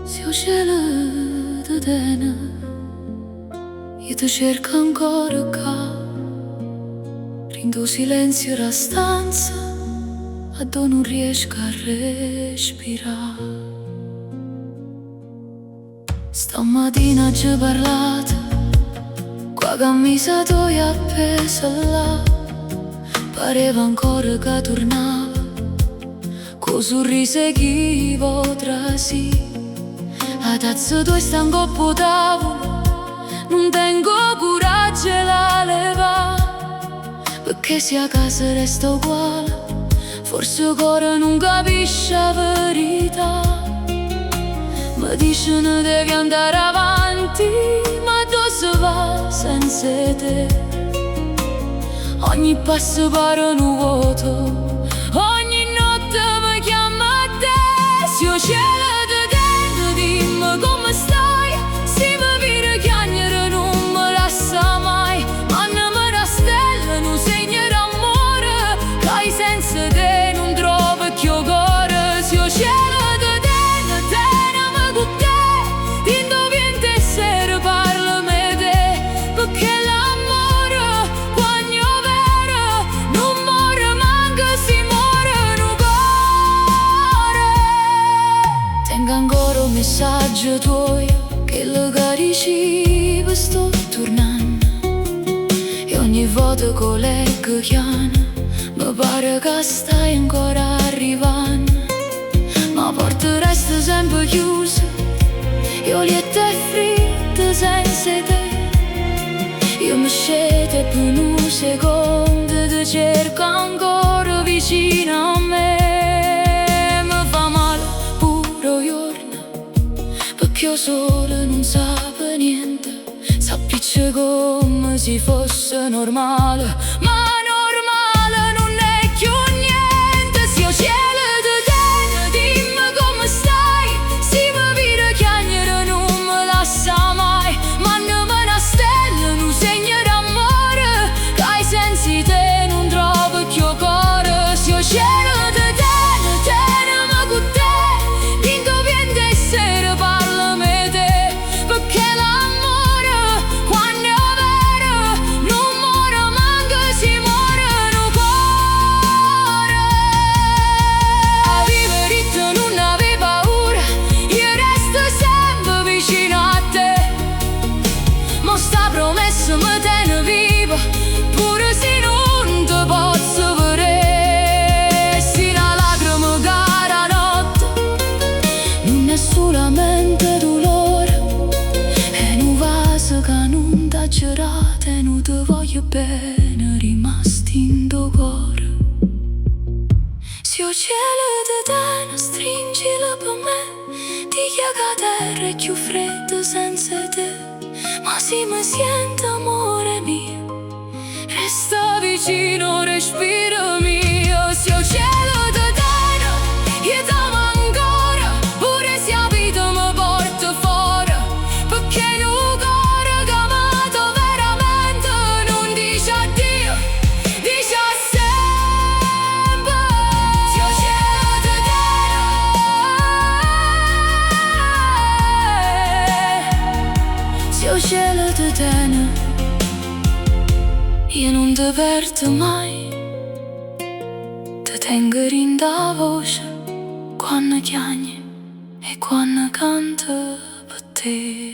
Se ho cielo di tena, io ti cerco ancora qua, rindo silenzio la stanza, a dove non riesco a respirare. Stamattina ci parlate, qua camisa tu hai appesa là, pareva ancora che tornava, con sorriso chi potrà sì. La tazza tu sta in coppo tavolo, non tengo coraggio la leva, perché se a casa resta uguale, forse il cuore non capisce la verità. Mi dicono devi andare avanti, ma dove si va senza te? Ogni passo pare un vuoto, ogni notte mi chiama a te. Se io cielo di te, dimmi come stai, se mi vira chiagnere non mi lascia mai, mandami una stella, un segno d'amore, che hai senza te non trovo più cuore. Se io cielo di te, tenami con te, ti indovino se parlami te, perché l'amore quando è vero non muore, manca si muore un cuore. Tengo ancora un messaggio tuo che lo carici sto tornando, e ogni volta che leggo chiama mi pare che stai ancora arrivando, ma la porta resta sempre chiusa, io lieta e fritta senza te. Io mi scedo per un secondo, ti cerco ancora vicino a me. Mi fa male pure un giorno, perché io solo non sapevo niente, s'appiccia come se fosse normale, ma normale non è più niente. Se io cielo di te, dimmi come stai, se mi vira chiagnere non mi lascia mai, mandami una stella, un segno d'amore, che ai sensi te non trovo più cuore. Se io cielo di te, tenimi con te, ti indovino essere parlami te, perché l'amore quando è vero non muore, manca si muore un cuore. Aveva detto non avevi paura, io resto sempre vicino a te, ma sta promessa mi tiene viva, pure se non ti posso vedere. Se la lacrima cara notte non è solamente dolore, è un vaso che non t'ha girato e non ti voglio bene, rimasti in tuo cuore. Se io cielo di te, stringila per me, ti chiaga a terra è più freddo senza te, ma se mi sento amore mio, resta vicino, respiro mio. Se io cielo di te, io t'amo ancora, pure se la vita mi porta fuori, perché un cuore che amato veramente non dice addio, dice sempre. Se io cielo di te, se io cielo di te, io non ti perdo mai, ti tengo in da voce quando chiami e quando canto per te.